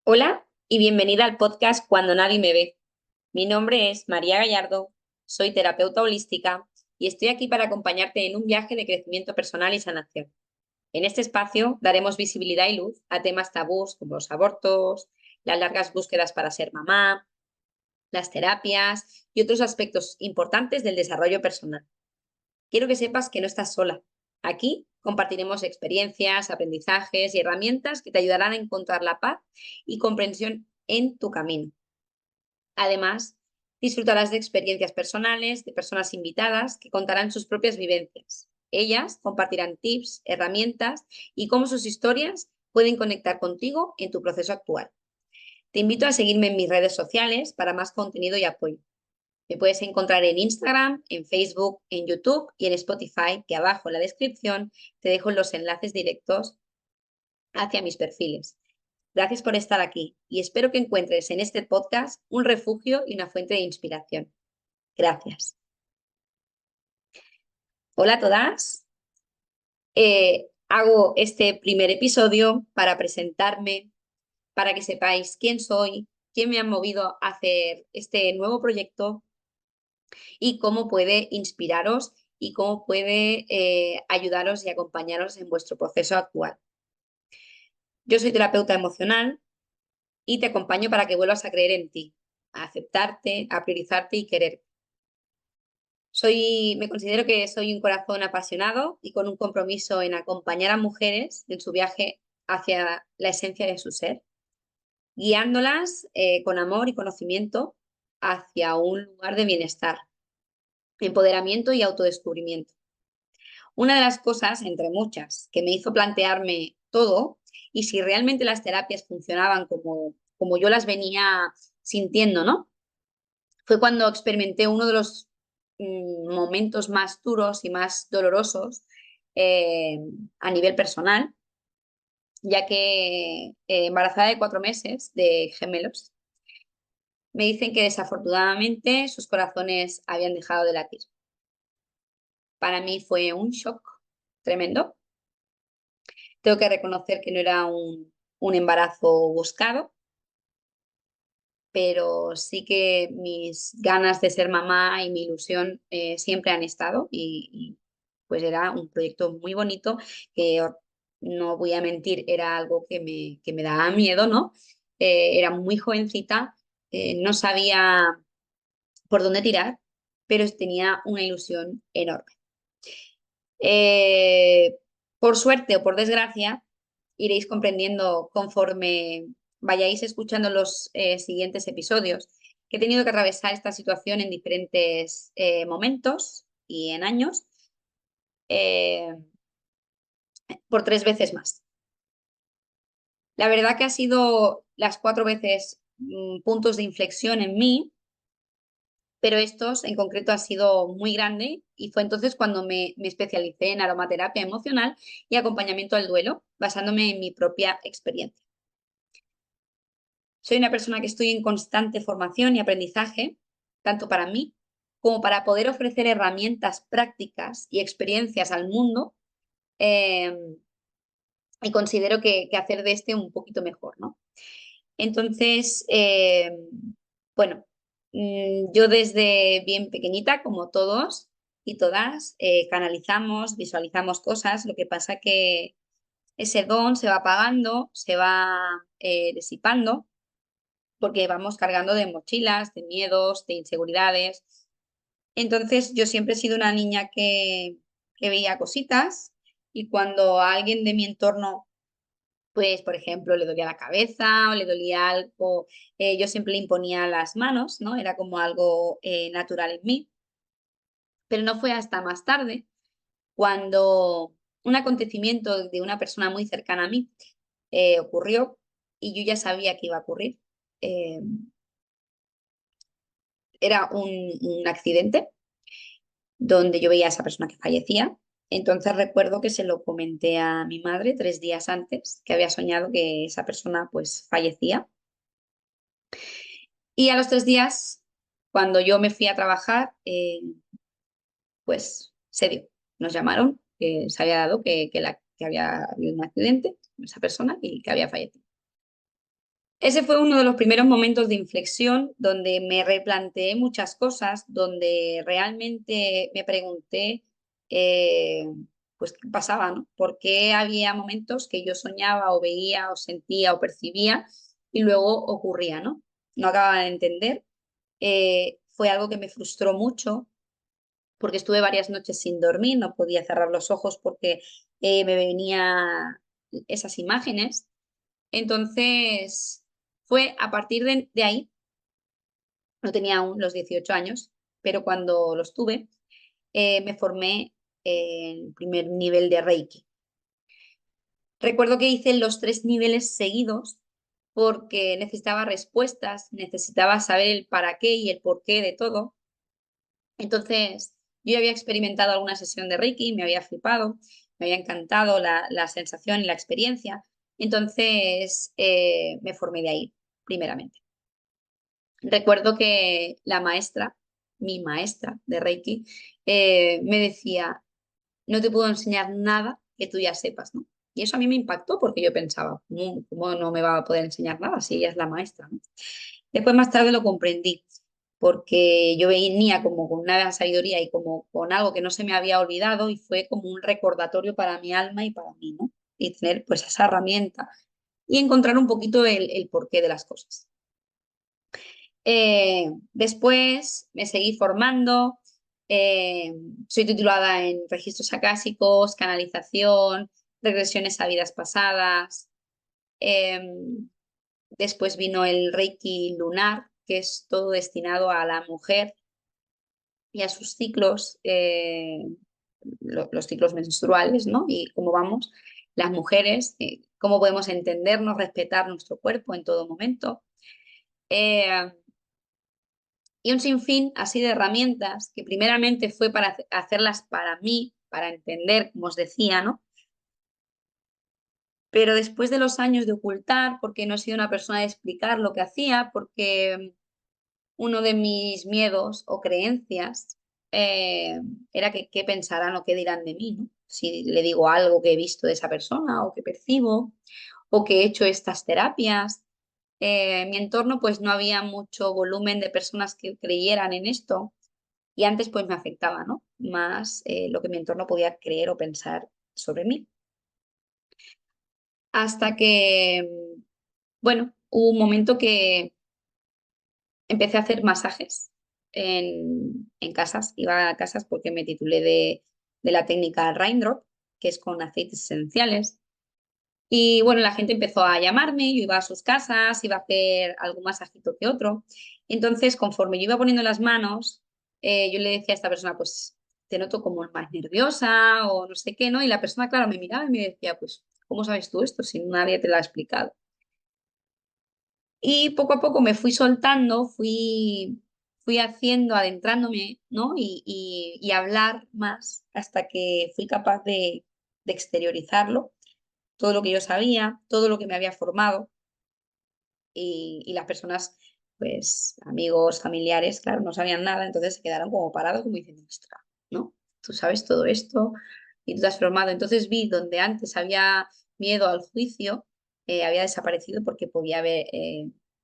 Hola y bienvenida al podcast Cuando nadie me ve. Mi nombre es María Gallardo, soy terapeuta holística y estoy aquí para acompañarte en un viaje de crecimiento personal y sanación. En este espacio daremos visibilidad y luz a temas tabús como los abortos, las largas búsquedas para ser mamá, las terapias y otros aspectos importantes del desarrollo personal. Quiero que sepas que no estás sola. Aquí compartiremos experiencias, aprendizajes y herramientas que te ayudarán a encontrar la paz y comprensión en tu camino. Además, disfrutarás de experiencias personales de personas invitadas que contarán sus propias vivencias. Ellas compartirán tips, herramientas y cómo sus historias pueden conectar contigo en tu proceso actual. Te invito a seguirme en mis redes sociales para más contenido y apoyo. Me puedes encontrar en Instagram, en Facebook, en YouTube y en Spotify, que abajo en la descripción te dejo los enlaces directos hacia mis perfiles. Gracias por estar aquí y espero que encuentres en este podcast un refugio y una fuente de inspiración. Gracias. Hola a todas. Hago este primer episodio para presentarme, para que sepáis quién soy, quién me ha movido a hacer este nuevo proyecto y cómo puede inspiraros y cómo puede ayudaros y acompañaros en vuestro proceso actual. Yo soy terapeuta emocional y te acompaño para que vuelvas a creer en ti, a aceptarte, a priorizarte y querer. Me considero que soy un corazón apasionado y con un compromiso en acompañar a mujeres en su viaje hacia la esencia de su ser, guiándolas con amor y conocimiento hacia un lugar de bienestar, empoderamiento y autodescubrimiento. Una de las cosas, entre muchas, que me hizo plantearme todo y si realmente las terapias funcionaban como yo las venía sintiendo, ¿no? Fue cuando experimenté uno de los momentos más duros y más dolorosos eh, a nivel personal, ya que embarazada de 4 meses de gemelos, me dicen que desafortunadamente sus corazones habían dejado de latir. Para mí fue un shock tremendo. Tengo que reconocer que no era un embarazo buscado, pero sí que mis ganas de ser mamá y mi ilusión siempre han estado pues era un proyecto muy bonito que no voy a mentir, era algo que me daba miedo, ¿no? Era muy jovencita, no sabía por dónde tirar, pero tenía una ilusión enorme. Eh, por suerte o por desgracia, iréis comprendiendo conforme vayáis escuchando los siguientes episodios que he tenido que atravesar esta situación en diferentes momentos y en años eh, por 3 veces más. La verdad que ha sido las 4 veces puntos de inflexión en mí, pero estos en concreto ha sido muy grande y fue entonces cuando me especialicé en aromaterapia emocional y acompañamiento al duelo, basándome en mi propia experiencia. Soy una persona que estoy en constante formación y aprendizaje, tanto para mí como para poder ofrecer herramientas prácticas y experiencias al mundo eh, y considero que hacer de este un poquito mejor, ¿no? Entonces, bueno, yo desde bien pequeñita, como todos y todas, canalizamos, visualizamos cosas, lo que pasa que ese don se va apagando, se va disipando, porque vamos cargando de mochilas, de miedos, de inseguridades. Entonces, yo siempre he sido una niña que veía cositas y cuando a alguien de mi entorno pues, por ejemplo, le dolía la cabeza o le dolía algo, yo siempre le imponía las manos, ¿no? Era como algo natural en mí, pero no fue hasta más tarde cuando un acontecimiento de una persona muy cercana a mí ocurrió y yo ya sabía que iba a ocurrir. Eh, Era un accidente donde yo veía a esa persona que fallecía. Entonces recuerdo que se lo comenté a mi madre 3 días antes, que había soñado que esa persona pues fallecía. Y a los 3 días, cuando yo me fui a trabajar, pues se dio. Nos llamaron que se había dado que había habido un accidente con esa persona y que había fallecido. Ese fue uno de los primeros momentos de inflexión donde me replanteé muchas cosas, donde realmente me pregunté, eh, pues, qué pasaba, ¿no? ¿Por qué había momentos que yo soñaba o veía o sentía o percibía y luego ocurría, ¿no? No acababa de entender. Fue algo que me frustró mucho porque estuve varias noches sin dormir, no podía cerrar los ojos porque me venían esas imágenes. Entonces, fue a partir de ahí, no tenía aún los 18 años, pero cuando los tuve, me formé en el primer nivel de Reiki. Recuerdo que hice los 3 niveles seguidos porque necesitaba respuestas, necesitaba saber el para qué y el porqué de todo. Entonces, yo ya había experimentado alguna sesión de Reiki, me había flipado, me había encantado la sensación y la experiencia. Entonces, me formé de ahí, primeramente. Recuerdo que la maestra, mi maestra de Reiki, me decía, no te puedo enseñar nada que tú ya sepas, ¿no? Y eso a mí me impactó porque yo pensaba, ¿cómo no me va a poder enseñar nada si ella es la maestra, ¿no? Después más tarde lo comprendí, porque yo venía como con una sabiduría y como con algo que no se me había olvidado y fue como un recordatorio para mi alma y para mí, ¿no? Y tener pues esa herramienta y encontrar un poquito el porqué de las cosas. Después me seguí formando, eh, soy titulada en registros acásicos, canalización, regresiones a vidas pasadas. em, Después vino el Reiki lunar, que es todo destinado a la mujer y a sus ciclos, los ciclos menstruales, ¿no? Y cómo vamos las mujeres, cómo podemos entendernos, respetar nuestro cuerpo en todo momento. Eh, y un sinfín así de herramientas que primeramente fue para hacerlas para mí, para entender, como os decía, ¿no? Pero después de los años de ocultar, porque no he sido una persona de explicar lo que hacía, porque uno de mis miedos o creencias era que qué pensarán o qué dirán de mí, ¿no? Si le digo algo que he visto de esa persona o que percibo o que he hecho estas terapias. En mi entorno pues no había mucho volumen de personas que creyeran en esto y antes pues me afectaba, ¿no? Más lo que mi entorno podía creer o pensar sobre mí. Hasta que, bueno, hubo un momento que empecé a hacer masajes en casas, iba a casas porque me titulé de la técnica Raindrop, que es con aceites esenciales. Y bueno, la gente empezó a llamarme, yo iba a sus casas, iba a hacer algún masajito que otro. Entonces, conforme yo iba poniendo las manos, yo le decía a esta persona, pues te noto como más nerviosa o no sé qué, ¿no? Y la persona, claro, me miraba y me decía, pues, ¿cómo sabes tú esto si nadie te lo ha explicado? Y poco a poco me fui soltando, fui haciendo, adentrándome, ¿no? Y hablar más hasta que fui capaz de exteriorizarlo, todo lo que yo sabía, todo lo que me había formado y las personas, pues amigos, familiares, claro, no sabían nada, entonces se quedaron como parados, como diciendo, "Ostras, ¿no? Tú sabes todo esto y tú te has formado". Entonces vi donde antes había miedo al juicio, había desaparecido porque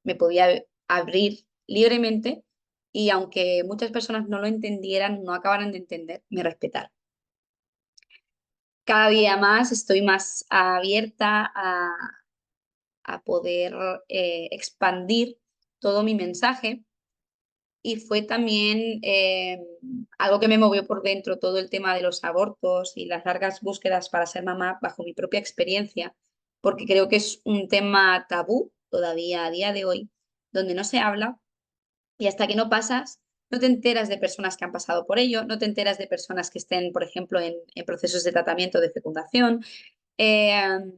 me podía abrir libremente y aunque muchas personas no lo entendieran, no acabaran de entender, me respetaron. Cada día más estoy más abierta a poder expandir todo mi mensaje y fue también algo que me movió por dentro todo el tema de los abortos y las largas búsquedas para ser mamá bajo mi propia experiencia, porque creo que es un tema tabú todavía a día de hoy, donde no se habla y hasta que no pasas, no te enteras de personas que han pasado por ello, no te enteras de personas que estén, por ejemplo, en procesos de tratamiento de fecundación. em,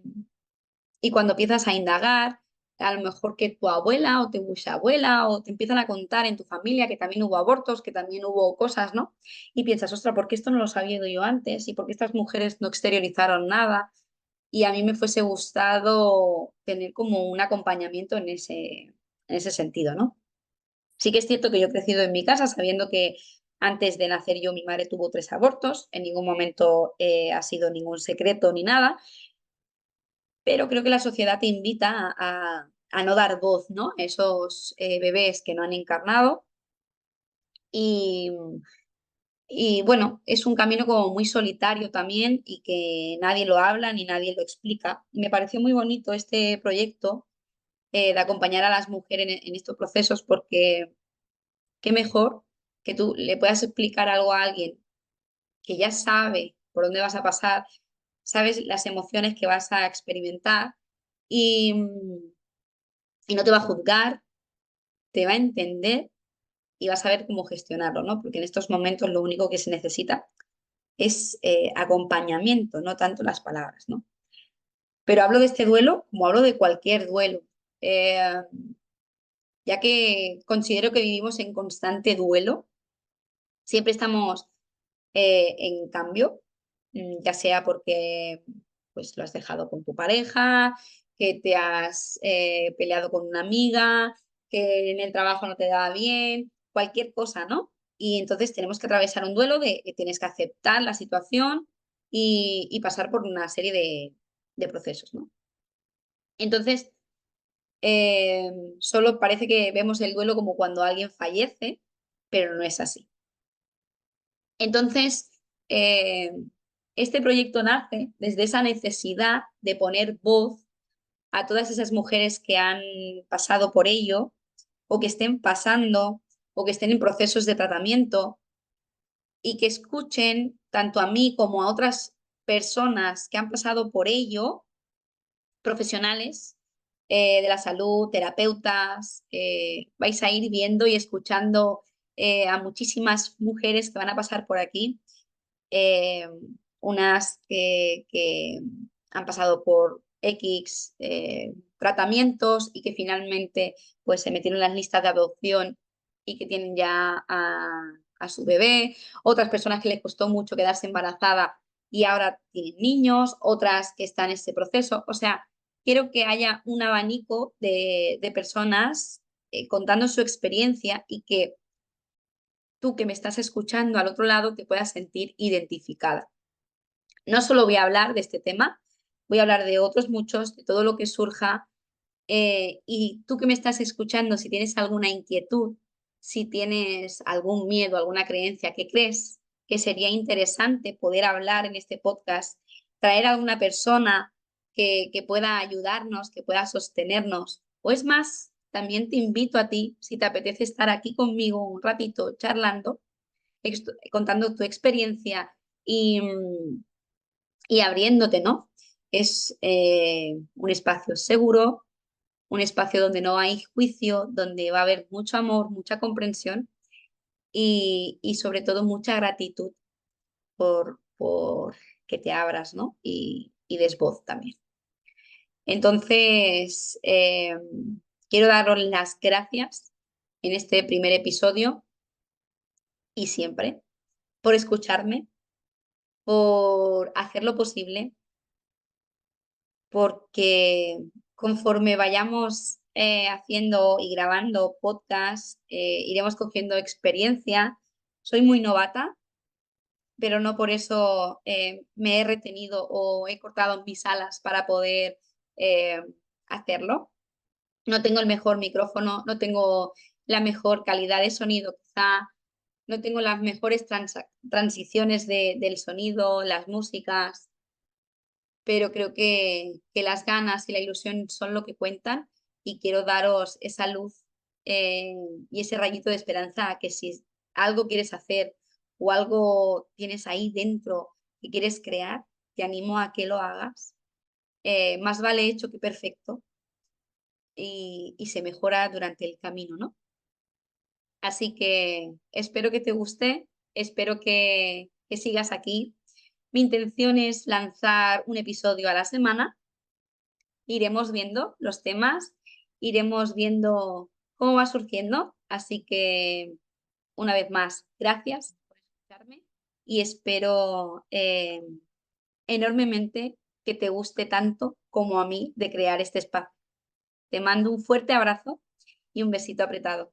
y cuando empiezas a indagar, a lo mejor que tu abuela o tu bisabuela o te empiezan a contar en tu familia que también hubo abortos, que también hubo cosas, ¿no? Y piensas, ostras, ¿por qué esto no lo sabía yo antes? ¿Y por qué estas mujeres no exteriorizaron nada? Y a mí me fuese gustado tener como un acompañamiento en ese sentido, ¿no? Sí que es cierto que yo he crecido en mi casa sabiendo que antes de nacer yo, mi madre tuvo 3 abortos, en ningún momento ha sido ningún secreto ni nada, pero creo que la sociedad te invita a no dar voz, ¿no? Esos bebés que no han encarnado. Y, y bueno, es un camino como muy solitario también y que nadie lo habla ni nadie lo explica. Y me pareció muy bonito este proyecto de acompañar a las mujeres en estos procesos porque qué mejor que tú le puedas explicar algo a alguien que ya sabe por dónde vas a pasar, sabes las emociones que vas a experimentar y, y no te va a juzgar, te va a entender y va a saber cómo gestionarlo, ¿no? Porque en estos momentos lo único que se necesita es acompañamiento, no tanto las palabras, ¿no? Pero hablo de este duelo como hablo de cualquier duelo, eh, ya que considero que vivimos en constante duelo, siempre estamos en cambio, ya sea porque pues, lo has dejado con tu pareja, que te has peleado con una amiga, que en el trabajo no te da bien, cualquier cosa, ¿no? Y entonces tenemos que atravesar un duelo de que tienes que aceptar la situación y pasar por una serie de procesos, ¿no? Entonces, solo parece que vemos el duelo como cuando alguien fallece, pero no es así. Entonces, eh, este proyecto nace desde esa necesidad de poner voz a todas esas mujeres que han pasado por ello o que estén pasando o que estén en procesos de tratamiento y que escuchen tanto a mí como a otras personas que han pasado por ello, profesionales de la salud, terapeutas, vais a ir viendo y escuchando a muchísimas mujeres que van a pasar por aquí, eh, unas que han pasado por X tratamientos y que finalmente pues, se metieron en las listas de adopción y que tienen ya a su bebé, otras personas que les costó mucho quedarse embarazada y ahora tienen niños, otras que están en ese proceso. O sea, quiero que haya un abanico de personas contando su experiencia y que tú que me estás escuchando al otro lado te puedas sentir identificada. No solo voy a hablar de este tema, voy a hablar de otros muchos, de todo lo que surja. Y tú que me estás escuchando, si tienes alguna inquietud, si tienes algún miedo, alguna creencia que crees que sería interesante poder hablar en este podcast, traer a alguna persona que pueda ayudarnos, que pueda sostenernos. O es más, también te invito a ti, si te apetece estar aquí conmigo un ratito charlando, contando tu experiencia y, y abriéndote, ¿no? Es un espacio seguro, un espacio donde no hay juicio, donde va a haber mucho amor, mucha comprensión y sobre todo mucha gratitud por que te abras, ¿no? Y des voz también. Entonces, quiero daros las gracias en este primer episodio y siempre por escucharme, por hacer lo posible porque conforme vayamos haciendo y grabando podcasts, iremos cogiendo experiencia. Soy muy novata, pero no por eso me he retenido o he cortado mis alas para poder eh, hacerlo. No tengo el mejor micrófono, no tengo la mejor calidad de sonido, quizá no tengo las mejores transiciones del sonido, las músicas, pero creo que las ganas y la ilusión son lo que cuentan y quiero daros esa luz eh, y ese rayito de esperanza a que si algo quieres hacer o algo tienes ahí dentro que quieres crear, te animo a que lo hagas. Más vale hecho que perfecto y se mejora durante el camino, ¿no? Así que espero que te guste, espero que sigas aquí. Mi intención es lanzar un episodio a la semana. Iremos viendo los temas, iremos viendo cómo va surgiendo. Así que, una vez más, gracias por escucharme y espero enormemente que te guste tanto como a mí de crear este espacio. Te mando un fuerte abrazo y un besito apretado.